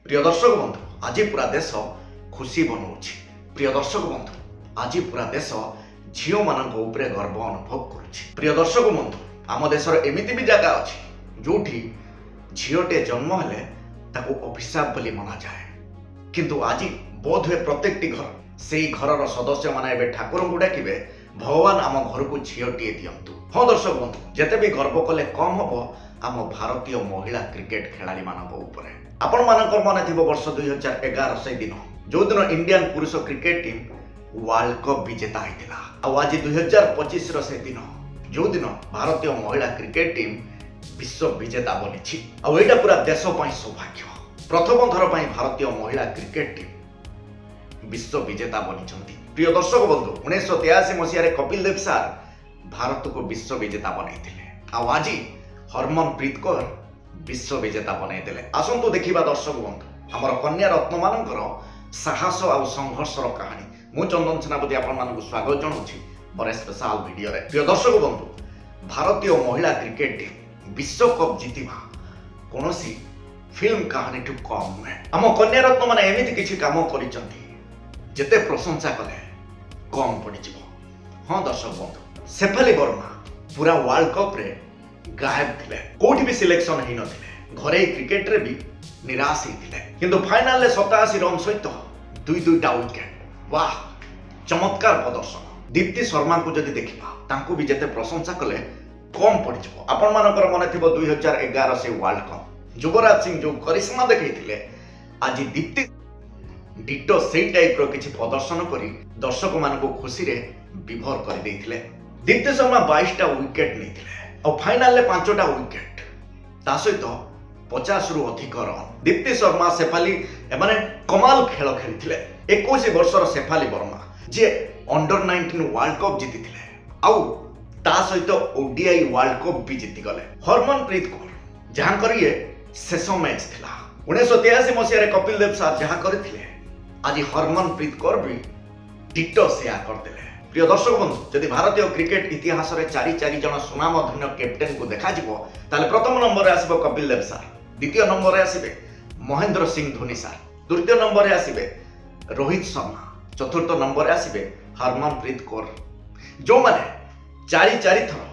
प्रिय दर्शक बंधु आज पूरा देश खुशी बनाऊँच। प्रिय दर्शक बंधु आज पूरा देश झील मान गर्व अनुभव करुच्ची। प्रिय दर्शक बंधु आम देशर एमती भी जगह अच्छी जोठी झीलटे जन्म हेले ताको अभिशाप बोली मना जाए, किंतु आज बोध हुए प्रत्येक घर से घर सदस्य माने ठाकुर को डाकिबे भगवान आम घर को झीलटे दिंतु। हाँ दर्शक बंधु जेते भी गर्व कले कम हम आम भारतीय महिला क्रिकेट खेलाड़ी मान आपण मानकर मन थी वर्ष 2011 से दिन जो दिन इंडियन पुरुष क्रिकेट टीम वर्ल्ड कप विजेता होता। आज 2025 से दिन जो दिन भारतीय महिला क्रिकेट टीम विश्व विजेता बनी। आईटा पूरा देश सौभाग्य। प्रथम थर पर भारतीय महिला क्रिकेट टीम विश्व विजेता बनी। प्रिय दर्शक बंधु 1983 मसीह कपिल देव सार भारत को विश्व विजेता बनई। आज हरमनप्रीत कौर विश्व विजेता बनईदे। आसतु देखा दर्शक बंधु आमर कन्या रत्न मानकर साहस और संघर्षर कहानी। मु चंदन सेनापति आपण स्वागत जनाऊँगी मोर स्पेशल वीडियो रे। प्रिय दर्शक बंधु भारतीय महिला क्रिकेट टीम विश्व कप जीतिबा कौन फिल्म कहानी ठू कम नुहे। आम कन्या रत्न मैंने एमती किसी काम करते प्रशंसा कले कम पड़। हाँ दर्शक बंधु शेफाली वर्मा पूरा वर्ल्ड कप रे गायब थिले, कोठी भी सिलेक्शन ही नथिले, घरे क्रिकेट रे भी निराश ही थिले, किंतु फाइनल ले 87 रन सहित दुईटा विकेट। वाह चमत्कार प्रदर्शन। दीप्ति शर्मा को जदि देखिबा तांको भी जेते प्रशंसा कले कम पड़। आपण मानकर मन थिबो 2011 से वर्ल्ड कप युवराज सिंह जो करिश्मा देखैथिले आज दीप्ति डिटो सेई टाइप रो किछि प्रदर्शन करी दर्शक मान को खुशी रे विभोर कर देथिले। दीप्ति शर्मा 22टा विकेट नेथिले और फाइनल 5टा विकेट ता सहित 50 रु अधिक रन। दीप्ति शर्मा शेफाली एमाने कमाल खेल खेली। 21 वर्षर शेफाली वर्मा जे अंडर 19 वर्ल्ड कप जीति आउ ता सहित ओडीआई वर्ल्ड कप भी जीति गले। हरमनप्रीत कौर जहां करिए शेष मैच थिला 1983 मसीह कपिल देव सार जहां करथिले आज हरमनप्रीत कौर भी डिटो शेयर करदेले। प्रिय दर्शक बंधु जदि भारतीय क्रिकेट इतिहास रे 4 जन सुनामधन्य कैप्टेन को देखा जिवो ताले प्रथम नंबर रे आसीबो कपिल देव सार, द्वितीय नंबर रे आसीबे महेंद्र सिंह धोनी सार, तृतीय नंबर रे आसीबे रोहित शर्मा, चतुर्थ नंबर रे आसीबे हरमनप्रीत कौर जो माने 4 थर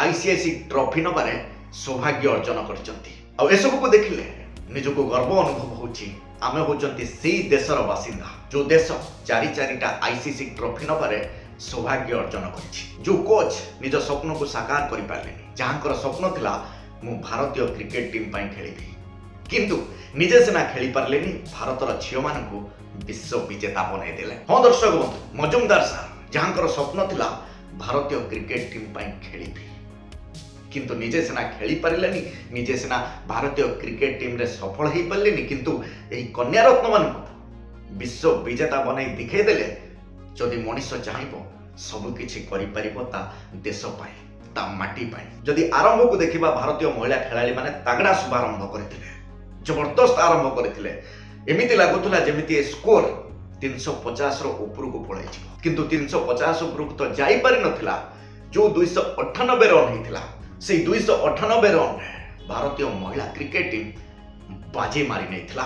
आईसीआईसी ट्रॉफी नबारे सौभाग्य अर्जन करचंती। आ एसबु को देखिले निजको गर्व अनुभव होची। आमे होचंती सेई देशर बासिंदा जो देश 4 आईसीसी ट्रॉफी नबारे सौभाग्य अर्जन करिछि। जो कोच निज स्वप्न को साकार करि पारलेनी, जहांकर स्वप्न थिला मु भारतीय क्रिकेट टीम पई खेलिबी, किंतु निजे सेना खेली पारलेनी भारतर झियो मानकु विश्व विजेता बनाई देले। हाँ दर्शक बंधु मजुमदार सार जहांकर स्वप्न थिला भारतीय क्रिकेट टीम पई खेलिबी, किंतु निजे सेना खेली पारलेनी, निजे सेना भारतीय क्रिकेट टीम रे सफल हेई पारलेनी, किंतु एही कन्या रत्न मानकु विश्व विजेता बनाई दिखाई देले। जदि मनीष चाहिए सबु किछि करि परिबो ता देश पाए ता माटी पाए। जदि आरंभ को देखिबा भारतीय महिला खेलाड़ी माने तगड़ा शुभारंभ करथिले, जबरदस्त आरंभ करथिले। एमिति लागुतला जेमिति स्कोर 350 रो ऊपर को पळै छिबो, किंतु 350 ऊपर को तो जाई पारि नथिला। जो 298 रन हेतिला से 298 रन भारतीय महिला क्रिकेट टीम बाजी मारि नैथिला।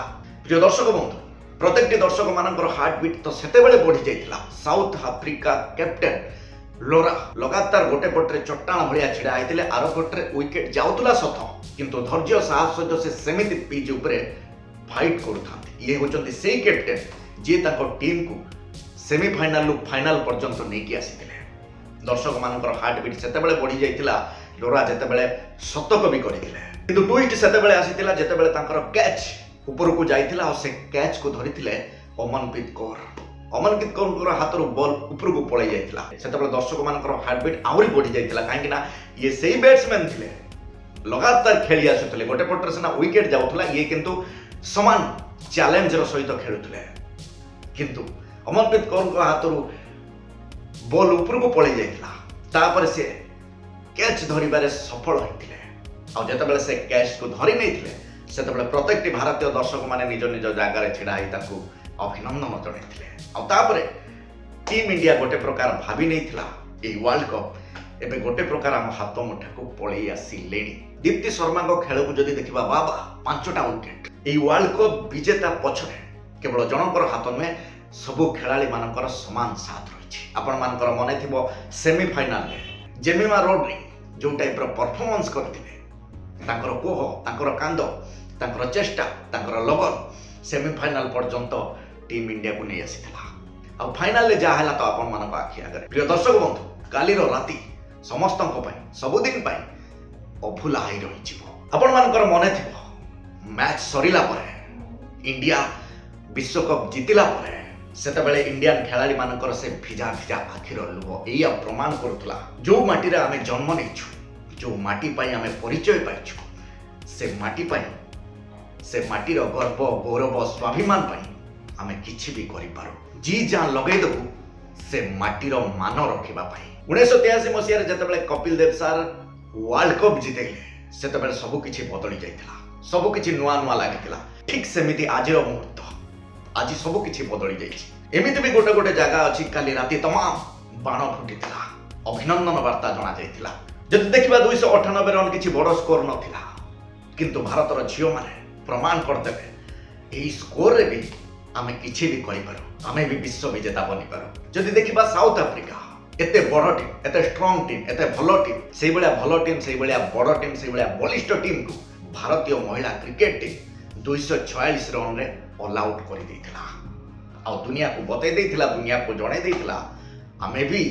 प्रिय दर्शक बंधु प्रत्येक दर्शक मानकर हार्ट बीट तो सेतेबेले बढ़ी जाइथिला। साउथ अफ्रीका कैप्टेन लोरा लगातार गोटे पटरे चट्टाण भलिया छिड़ा आइथिले, आरो पटरे विकेट जाउतला सथ, किंतु धैर्य साहस सहित से सेमिति पिच उपरे फाइट करूथांती। ये होचंती सेई कैप्टेन जे ताको टीम को सेमीफाइनल रु फाइनल पर्यंत नेकी आसीथिले। दर्शक मानकर हार्ट बीट सेतेबेले बढ़ी जाइथिला। लोरा जेतेबेले शतक भी करिथिले, किंतु ट्विस्ट सेतेबेले आसीथिला जेतेबेले तांकर कैच ऊपर को जाइथिला और से कैच को धरिथिले अमनप्रीत कौर। अमनप्रीत कौर हाथर बॉल ऊपर को पळै जाइथिला। सेतेबेले दर्शक मानकर हार्ट बीट आउरी बढ़ी जाइथिला, काहेकि ना ये सही बैट्समैन थिले, लगातार खेली आसुथिले। गोटे पटरे सेना विकेट जाउथला, ये किंतु समान चैलेंजर सहित खेलुथिले, किंतु अमनप्रीत कौर हाथर बॉल ऊपर को पळै जाइथिला। तापर से कैच धरिबारे सफल होइथिले। आ जेतेबेले से कैच को धरि नैथिले सेतेबेले प्रत्येक भारतीय दर्शक माने निज निज जगार छिड़ा ही ताकू अभिनंदन जणाइथिले। आ तापरे टीम इंडिया गोटे प्रकार भाबी नैथिला ए वर्ल्ड कप एबे गोटे प्रकार हम हाथ मुठा को पळै आसिलेनी। दीप्ति शर्मा को खेल को जदि देखा बाबा 5टा विकेट यही वर्ल्ड कप विजेता पछरे केवल जनकर हाथ नुहे सबू खेलाड़ी मानकर समान साथ रही। आपण मानकर मन थी सेमिफाइनाल जेमिमा रोड्रिग जो टाइप परफॉर्मेंस करते कोह तांकर कांद तांकर चेष्टा तांकर लगन सेमिफाइनाल पर्यंत टीम इंडिया को नहीं आसीथिला। आ फाइनाल जहाँ है तो आपण मान आखि आगे प्रिय दर्शक बंधु काली राति समस्त सबुदिन अभुला ही रही। आपण मानकर मन थी मैच सरीला इंडिया विश्वकप जीतिला सेतबेले इंडियन खेलाड़ी मानकर से भिजा भिजा आखिर लुह या प्रमाण करुला जो माटी रे आमे जन्म नहीं जो माटी पाई आमे परिचय पाइछु से माटी पाई से माटीर गर्व गौरव स्वाभिमान पाई आमे किछि भी करि पारो जी जान लगै दबु से माटीर मान रखिबा पाई। 1983 मसिया जेतेबेले Kapil Dev sir world cup जीतेले सेतेबेले सब किछि बदली जाइतिला सब किछि नुआ नुआ लागितिला। ठीक सेमिति आजिर मुहूर्त आज सब किछि बदली जाइछि। एमिति भी गोटे गोटे जगह अछि काली राति तमाम बाण फुटितिला अभिनंदन वार्ता जना जाइतिला। जदि देखिबा 298 रन किछि बड़ स्कोर नथिला किंतु भारतर झियो माने प्रमाण करदेबे एही स्कोर रे भी आमे किछि भी करि पारो आमे भी विश्व विजेता बनि पारो। जदि देखिबा साउथ अफ्रीका एते बड़ टीम एते स्ट्रांग टीम एते भलो टीम सेई बळिया भलो टीम सेई बळिया बड़ टीम सेई बळिया बलिष्ठ टीम को भारतीय महिला क्रिकेट टीम 246 रन रे ऑल आउट कर देइथिला आ दुनिया को बतै देइथिला दुनिया को जणै देइथिला आमे भी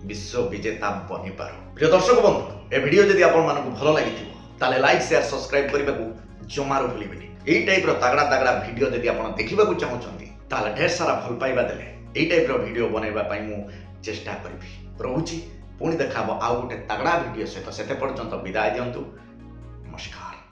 विश्व विजेता बनि पारो। प्रिय दर्शक बंधु ए वीडियो जदि आपण मानकु भलो लागिथिबो ताले लाइक शेयर सब्सक्राइब करबा को जमारो भूलिबेनी। एई टाइप रो तगड़ा तगड़ा वीडियो जदि आपण देखिबा को चाहउछंती ताले ढेर सारा भल पाइबा देले एई टाइप रो वीडियो बनैबा पई मु चेष्टा करबी। रहूची पुणी देखाबो आउ गोटे तगड़ा वीडियो सहित सेते पर्यंत विदाय दियंतु। नमस्कार।